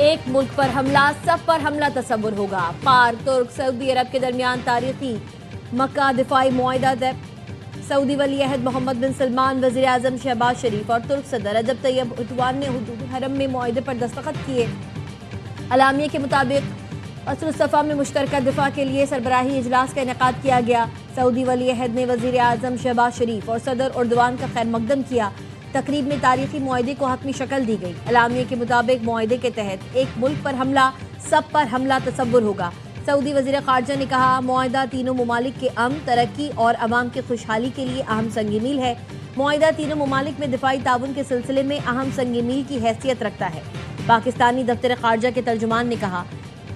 एक मुल्क पर हमला, सब पर हमला तस्वुर होगा। पार तुर्क सऊदी अरब के दरमियान तारीखी मक्का दिफाई मुआहिदा तय। सऊदी वली अहद मोहम्मद बिन सलमान, वज़ीर आज़म शहबाज शरीफ और तुर्क सदर रजब तैयब एर्दोगान ने हुदूद हरम में मुआहिदे पर दस्तखत किए। अलामिया के मुताबिक असर सफ़ा में मुश्तरका दिफा के लिए सरबराही इजलास का इनेकाद किया गया। सऊदी वली अहद ने वज़ीर आज़म शहबाज शरीफ और सदर एर्दोगान का खैर मकदम किया। तकरीब में तारीखी मुआहिदे को हतमी शक्ल दी गई। अलामिया के मुताबिक मुआहिदे के तहत एक मुल्क पर हमला, सब पर हमला तस्वुर होगा। सऊदी वज़ीर ख़ारजा ने कहा, मुआहिदा तीनों ममालिक के अमन, तरक्की और अवाम की खुशहाली के लिए अहम संग मील है। मुआहिदा तीनों ममालिक में दिफाई ताउन के सिलसिले में अहम संग मील की हैसियत रखता है। पाकिस्तानी दफ्तर ख़ारजा के तर्जुमान ने कहा,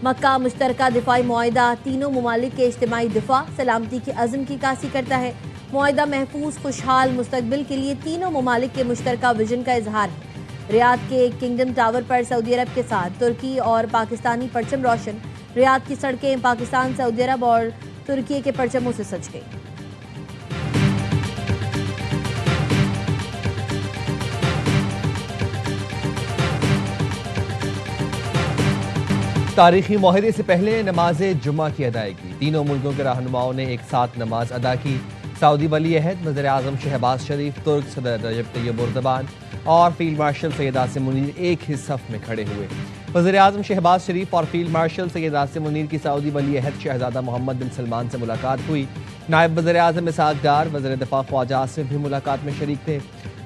मक्का मुश्तरका दिफाई मुआहिदा तीनों ममालिक के इज्तिमाई दिफा, सलामती के अज़्म की कासी करता है। मुआहिदा महफूज खुशहाल मुस्तकबिल के लिए तीनों ममालिक के मुश्तरका विजन का इजहार है। रियाद के किंगडम टावर पर सऊदी अरब के साथ तुर्की और पाकिस्तानी परचम रोशन। रियाद की सड़कें पाकिस्तान, सऊदी अरब और तुर्की के परचमों से सज गई। तारीखी मुआहिदे से पहले नमाज जुमा की अदायगी। तीनों मुल्कों के रहनुमाओं ने एक साथ नमाज अदा की। सऊदी वली अहद, वज़ीर आज़म शहबाज शरीफ, तुर्क सदर रजब तैयब एर्दोगान और फील्ड मार्शल सैयद आसिम मुनीर एक ही सफ में खड़े हुए। वज़ीर आज़म शहबाज शरीफ और फील्ड मार्शल सैयद आसिम मुनीर की सऊदी वली अहद शहजादा मोहम्मद बिन सलमान से मुलाकात हुई। नायब वज़ीर आज़म इसहाक डार, वज़ीर दिफा ख्वाजा आसिफ भी मुलाकात में शरीक थे।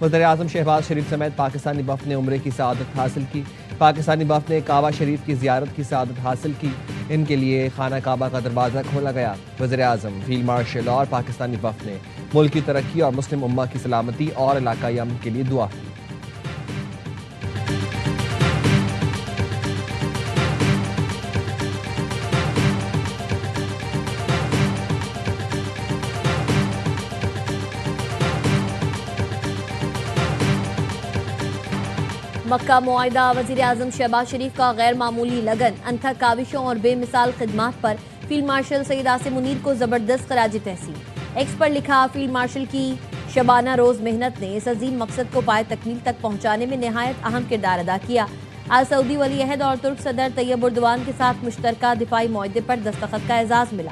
वज़ीर आज़म शहबाज शरीफ समेत पाकिस्तानी वफ़द ने उम्रे की सआदत हासिल की। पाकिस्तानी वफ़द ने काबा शरीफ की ज़ियारत की सआदत हासिल की। इनके लिए खाना काबा का दरवाज़ा खोला गया। वज़ीर आज़म, फील्ड मार्शल और पाकिस्तानी वफ़द ने मुल्क की तरक्की और मुस्लिम उम्मा की सलामती और इलाकाई अमन के लिए दुआ की। मक्का मुआहिदा, वज़ीर आज़म शहबाज शरीफ का गैर मामूली लगन, अनथक काविशों और बेमिसाल खिदमात पर फील्ड मार्शल सैयद आसिम मुनीर को ज़बरदस्त खराज तहसीन। एक्स पर लिखा, फील्ड मार्शल की शबाना रोज़ मेहनत ने इस अजीम मकसद को पाए तकमील तक पहुँचाने में नहायत अहम किरदार अदा किया। आज सऊदी वली अहद और तुर्क सदर तैयब एर्दोगान के साथ मुश्तरका दिफाई मुआहिदे पर दस्तखत का एजाज़ मिला।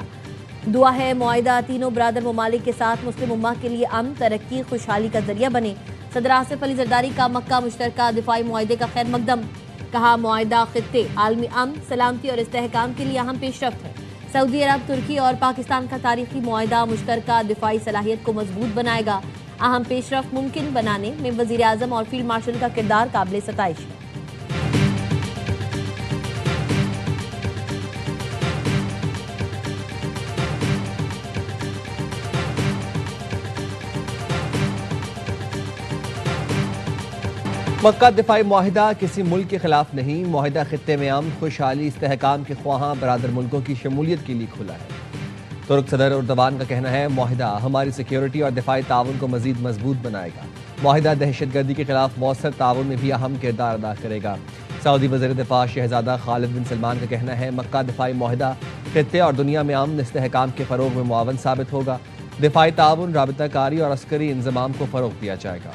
दुआ है मुआहिदा तीनों बरादर ममालिक के साथ मुस्लिम उम्मा के लिए अमन, तरक्की, खुशहाली का जरिया बने। सदर आसिफ अली जरदारी का मक्का मुश्तरका दिफाई मुआहिदे का खैर मकदम। कहा, मुआहिदा खित्ते, आलमी अमन, सलामती और इस्तेहकाम के लिए अहम पेशरफ्त है। सऊदी अरब, तुर्की और पाकिस्तान का तारीखी मुआहिदा मुश्तरका दिफाई सलाहियत को मजबूत बनाएगा। अहम पेशरफ्त मुमकिन बनाने में वज़ीर आज़म और फील्ड मार्शल का किरदार काबिल सताइश है। मक्का दिफाई मुआहिदा किसी मुल्क के खिलाफ नहीं, मुआहिदा खित्ते में अमन, खुशहाली, इस्तेहकाम के ख्वाहां बरादर मुल्कों की शमूलियत के लिए खुला है। तुर्क सदर एर्दोगान का कहना है, मुआहिदा हमारी सिक्योरिटी और दिफाई ताउन को मजीद मजबूत बनाएगा। मुआहिदा दहशतगर्दी के खिलाफ मौसर ताउन में भी अहम किरदार अदा करेगा। सऊदी वज़ीर दिफा शहजादा खालिद बिन सलमान का कहना है, मक्का दिफाई मुआहिदा खित्ते और दुनिया में अमन, इस्तेहकाम के फ़रोग में मुआवन साबित होगा। दिफाई ताउन, राबिता कारी और अस्करी इंजमाम को फ़रोग दिया जाएगा।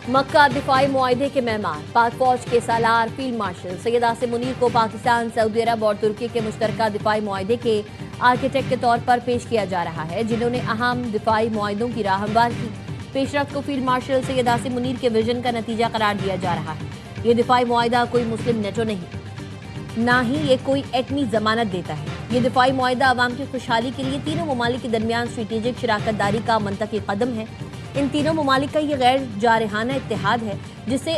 मक्का दिफाई मुआहिदे के मेहमान, पाक फौज के सालार फील्ड मार्शल सैयद आसिम मुनीर को पाकिस्तान, सऊदी अरब और तुर्की के मुश्तरका दिफाई मुआहिदे के आर्किटेक्ट के तौर पर पेश किया जा रहा है, जिन्होंने अहम दिफाई मुआहिदों की राह हमवार की। पेशरफ्त को फील्ड मार्शल सैयद आसिम मुनीर के विजन का नतीजा करार दिया जा रहा है। ये दिफाई मुआहिदा कोई मुस्लिम नेटो नहीं, ना ही ये कोई एटमी जमानत देता है। ये दिफाई मुआहिदा अवाम की खुशहाली के लिए तीनों ममालिक के दरमियान स्ट्रेटेजिक शराकत दारी का मंतकी कदम है। इन तीनों ममालिक का ये गैर जारहाना इत्तेहाद है, जिसे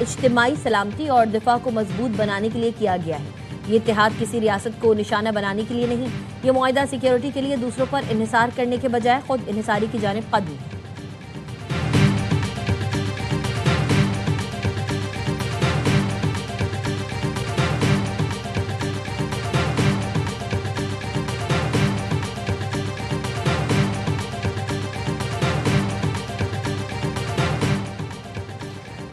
इज्तिमाई सलामती और दिफा को मजबूत बनाने के लिए किया गया है। ये इत्तेहाद किसी रियासत को निशाना बनाने के लिए नहीं, ये मुआहिदा सिक्योरिटी के लिए दूसरों पर इन्हिसार करने के बजाय खुद इन्हिसारी की जानिब कदम है।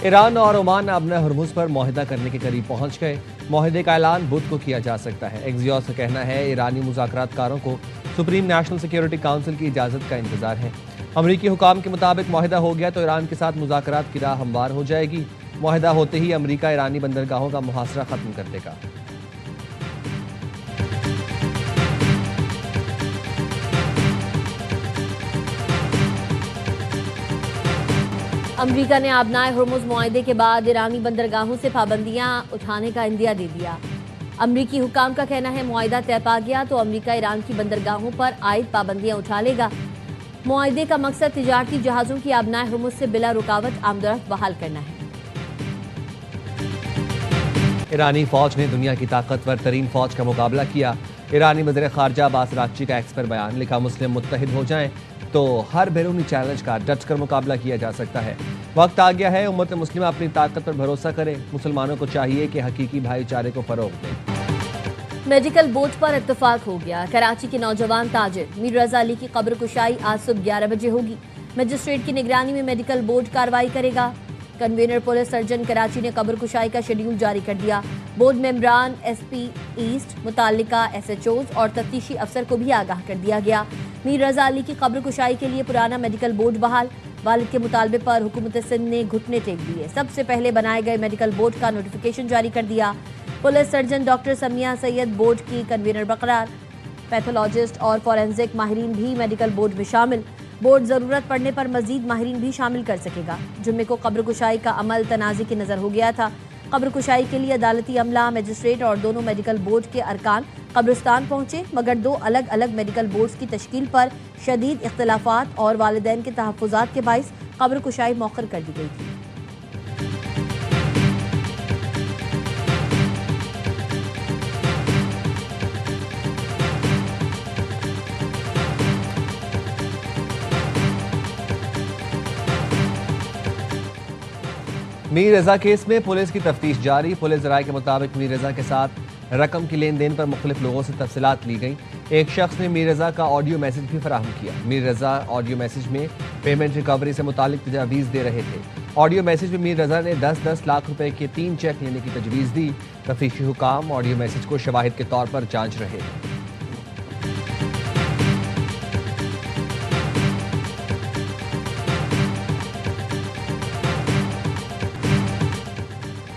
ईरान और ओमान अब न हुर्मुज़ पर मुआहदा करने के करीब पहुंच गए। मुआहदे का ऐलान बुध को किया जा सकता है। एक्सियोस का कहना है ईरानी मुज़ाकरातकारों को सुप्रीम नेशनल सिक्योरिटी काउंसिल की इजाज़त का इंतजार है। अमरीकी हुकाम के मुताबिक मुआहदा हो गया तो ईरान के साथ मुज़ाकरात की राह हमवार हो जाएगी। मुआहदा होते ही अमरीका ईरानी बंदरगाहों का मुहासरा खत्म कर देगा। अमरीका ने आबनाए हुर्मुज़ मुआहदे के बाद ईरानी बंदरगाहों से पाबंदियां उठाने का इंदिया दे दिया। अमरीकी हुकाम का कहना है मुआहदा तय पा गया तो अमरीका ईरान की बंदरगाहों पर आयद पाबंदियां उठा लेगा। मुआहदे का मकसद तिजारती जहाज़ों की आबनाए हुर्मुज़ से बिला रुकावट आमदरफ्त बहाल करना है। ईरानी फौज ने दुनिया की ताकतवर तरीन फौज का मुकाबला किया। ईरानी वज़ीर ख़ारजा अब्बास अराग़ची का एक्स पर बयान, लिखा मुस्लिम मुत्तहिद हो जाएं तो हर बैरूनी चैलेंज का डट कर मुकाबला किया जा सकता है। वक्त आ गया है उम्मत मुस्लिमा अपनी ताकत पर भरोसा करे। मुसलमानों को चाहिए कि हकीकी भाईचारे को फरोग दें। मेडिकल बोर्ड पर इत्तेफाक हो गया। कराची के नौजवान ताजिर मीर रजा अली की कब्र कुशाई आज सुबह 11 बजे होगी। मजिस्ट्रेट की निगरानी में मेडिकल बोर्ड कार्रवाई करेगा। कन्वीनर पुलिस सर्जन कराची ने कब्र कुशाई का शेड्यूल जारी कर दिया। बोर्ड मेंबरान एसपी ईस्ट, मुतालिका एसएचओज और तफ्तीशी अफसर को भी आगाह कर दिया गया। मीर रजा अली की कब्र कुशाई के लिए पुराना मेडिकल बोर्ड बहाल। वालिद के मुतालबे पर हुकूमत सिंध ने घुटने टेक दिए। सबसे पहले बनाए गए मेडिकल बोर्ड का नोटिफिकेशन जारी कर दिया। Police surgeon doctor Samiya Syed board की कन्वीनर बरकरार। पैथोलॉजिस्ट और फॉरेंसिक माहिरीन भी मेडिकल बोर्ड में शामिल। बोर्ड जरूरत पड़ने पर मजीद माहिरीन भी शामिल कर सकेगा। जुम्मे को कब्र कुशाई का अमल तनाज़ी की नजर हो गया था। कब्र कुशाई के लिए अदालती अमला, मजिस्ट्रेट और दोनों मेडिकल बोर्ड के अरकान कब्रिस्तान पहुंचे, मगर दो अलग अलग मेडिकल बोर्ड्स की तश्कील पर शदीद इख्तिलाफात और वालिदैन के तहफ़्फ़ुज़ात के बाइस कब्र कुशाई मौखर कर दी गई थी। मीर रजा केस में पुलिस की तफ्तीश जारी। पुलिस राय के मुताबिक मीर रजा के साथ रकम की लेन देन पर मुख्तलिफ लोगों से तफसीलात ली गई। एक शख्स ने मीर रजा का ऑडियो मैसेज भी फराहम किया। मीर रजा ऑडियो मैसेज में पेमेंट रिकवरी से मुतालिक तजावीज़ दे रहे थे। ऑडियो मैसेज में मीर रजा ने 10-10 लाख रुपए के 3 चेक लेने की तजवीज़ दी। तफ्तीशी हुकाम ऑडियो मैसेज को शवाहिद के तौर पर जांच रहे हैं।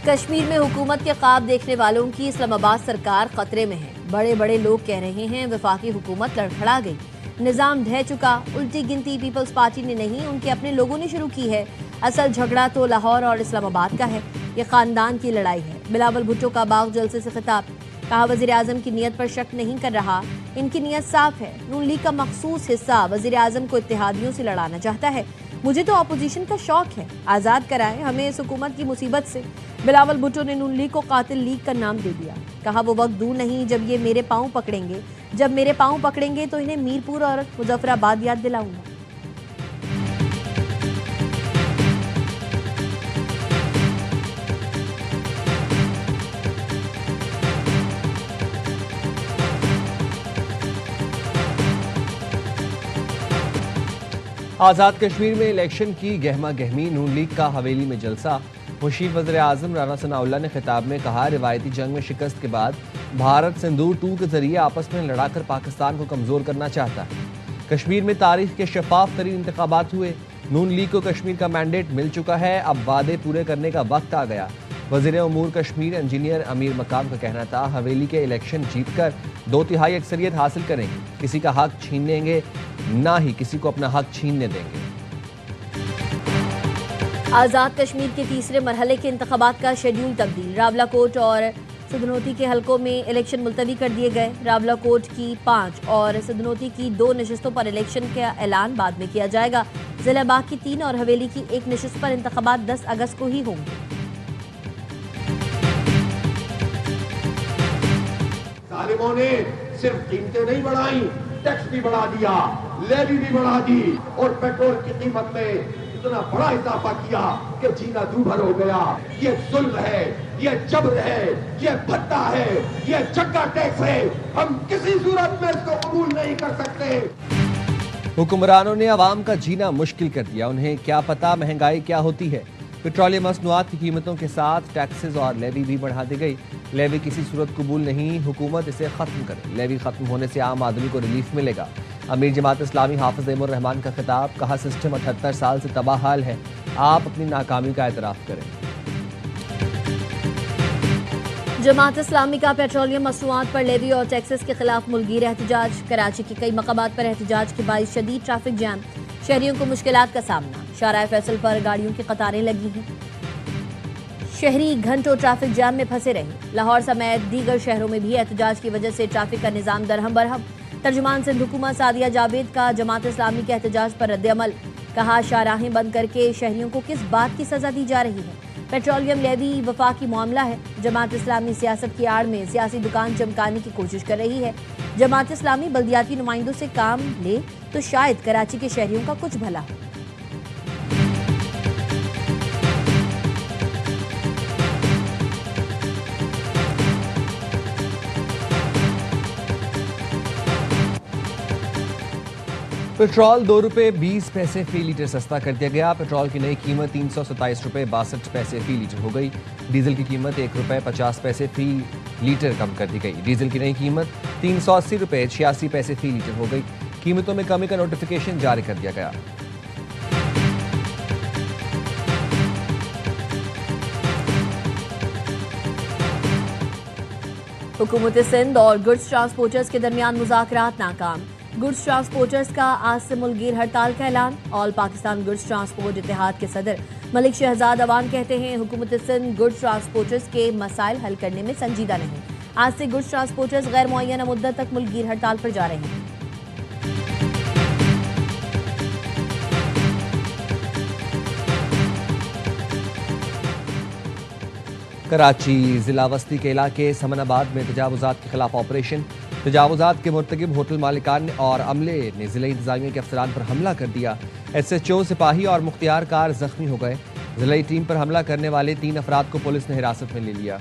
कश्मीर में हुकूमत के ख्वाब देखने वालों की इस्लामाबाद सरकार खतरे में है। बड़े बड़े लोग कह रहे हैं वफाकी हुकूमत लड़खड़ा गई, निजाम ढह चुका। उल्टी गिनती पीपल्स पार्टी ने नहीं, उनके अपने लोगों ने शुरू की है। असल झगड़ा तो लाहौर और इस्लामाबाद का है। ये खानदान की लड़ाई है। बिलावल भुट्टो का बाग जलसे से खिताब, कहा वजीर आजम की नीयत पर शक नहीं कर रहा, इनकी नीयत साफ है। नून लीग का मखसूस हिस्सा वजीर आजम को इत्तेहादियों से लड़ाना चाहता है। मुझे तो अपोजिशन का शौक है, आज़ाद कराएं हमें इस हुकूमत की मुसीबत से। बिलावल भुट्टो ने नून लीग को कातिल लीग का नाम दे दिया। कहा वो वक्त दूर नहीं जब ये मेरे पाँव पकड़ेंगे। जब मेरे पाँव पकड़ेंगे तो इन्हें मीरपुर और मुजफ्फराबाद याद दिलाऊंगा। आज़ाद कश्मीर में इलेक्शन की गहमा गहमी, नून लीग का हवेली में जलसा। मुशीर वज़ीर आज़म राना सनाउल्लाह ने खिताब में कहा रिवायती जंग में शिकस्त के बाद भारत सिंदूर 2 के जरिए आपस में लड़ाकर पाकिस्तान को कमज़ोर करना चाहता है। कश्मीर में तारीख के शफाफ तरीन इंतखाबात हुए। नून लीग को कश्मीर का मैंडेट मिल चुका है, अब वादे पूरे करने का वक्त आ गया। वज़ीर उमूर कश्मीर इंजीनियर अमीर मकाम का कहना था हवेली के इलेक्शन जीतकर 2/3 अक्सरियत हासिल करेंगे। किसी का हक छीन लेंगे, ना ही किसी को अपना हक छीनने देंगे। आज़ाद कश्मीर के तीसरे मरहले के इंतखाबात का शेड्यूल तब्दील। रावलाकोट और सदनोती के हलकों में इलेक्शन मुलतवी कर दिए गए। रावलाकोट की 5 और सदनोती की 2 नशिस्तों पर इलेक्शन का ऐलान बाद में किया जाएगा। जिला बाग की 3 और हवेली की 1 नशिस्त पर इंतखाबात 10 अगस्त को ही होंगे। तालिबानों ने सिर्फ कीमतें नहीं बढ़ाई, टैक्स भी बढ़ा दिया, लेवी भी बढ़ा दी और पेट्रोल की कीमत में इतना बड़ा इजाफा किया कि जीना दूभर हो गया। ये जुल्म है, ये जबर है, ये भत्ता है, ये चक्का टैक्स है। हम किसी सूरत में इसको कबूल नहीं कर सकते। हुक्मरानों ने अवाम का जीना मुश्किल कर दिया। उन्हें क्या पता महंगाई क्या होती है। पेट्रोलियम मसनूआत की कीमतों के साथ टैक्सेस और लेवी भी बढ़ा दी गई। लेवी किसी सूरत कबूल नहीं, हुकूमत इसे खत्म करे। लेवी खत्म होने से आम आदमी को रिलीफ मिलेगा। अमीर जमात इस्लामी हाफिज एम उर रहमान का खिताब, कहा सिस्टम 78 साल से तबाह हाल है, आप अपनी नाकामी का एतराफ़ करें। जमात इस्लामी का पेट्रोलियम मसनूआत पर लेवी और टैक्सेस के खिलाफ मुल्कीर एहतजाज। कराची के कई मकामात पर एहतजाज के बाइस शदीद ट्रैफिक जैम, शहरियों को मुश्किलात का सामना। शाहराह फैसल पर गाड़ियों की कतारें लगी हैं, शहरी घंटों ट्रैफिक जैम में फंसे रहे। लाहौर समेत दीगर शहरों में भी एहतजाज की वजह से ट्रैफिक का निज़ाम दरहम बरहम। तर्जुमान सिंध हुकूमत सादिया जावेद का जमात इस्लामी के एहतजाज पर रद्द-ए-अमल, कहा शाहराहें बंद करके शहरियों को किस बात की सजा दी जा रही है। पेट्रोलियम लेवी वफाकी मामला है, जमात इस्लामी सियासत की आड़ में सियासी दुकान चमकाने की कोशिश कर रही है। जमात इस्लामी बल्दियाती नुमाइंदों से काम ले तो शायद कराची के शहरियों का कुछ भला हो। पेट्रोल 2 रुपये 20 पैसे फी लीटर सस्ता कर दिया गया। पेट्रोल की नई कीमत 327 रुपये 62 पैसे फी लीटर हो गई। डीजल की कीमत 1 रुपये 50 पैसे फी लीटर कम कर दी गई। डीजल की नई कीमत 380 रुपये 86 पैसे फी लीटर हो गई। कीमतों में कमी का नोटिफिकेशन जारी कर दिया गया। हुकूमत सिंध और गुड्स ट्रांसपोर्टर्स के दरमियान मुज़ाकरात नाकाम। गुड्स ट्रांसपोर्टर्स का आज से मुल्कीर हड़ताल का ऐलान। ऑल पाकिस्तान गुड्स ट्रांसपोर्ट इत्तेहाद के सदर मलिक शहजाद अवान कहते हैं, हुकूमत सिंध गुड्स ट्रांसपोर्टर्स के मसाइल हल करने में संजीदा नहीं। आज से गुड्स ट्रांसपोर्टर्स गैर मुअय्यना मुद्दत तक मुल्कीर हड़ताल पर जा रहे हैं। कराची जिला वस्ती के इलाके समनाबाद में तजावुजात के खिलाफ ऑपरेशन। तजावुजात के मुर्तकिब होटल मालिकान और अमले ने जिला इंतजामिया के अफसरान पर हमला कर दिया। SHO सिपाही और मुख्तियार कार जख्मी हो गए। जिला टीम पर हमला करने वाले 3 अफराद को पुलिस ने हिरासत में ले लिया।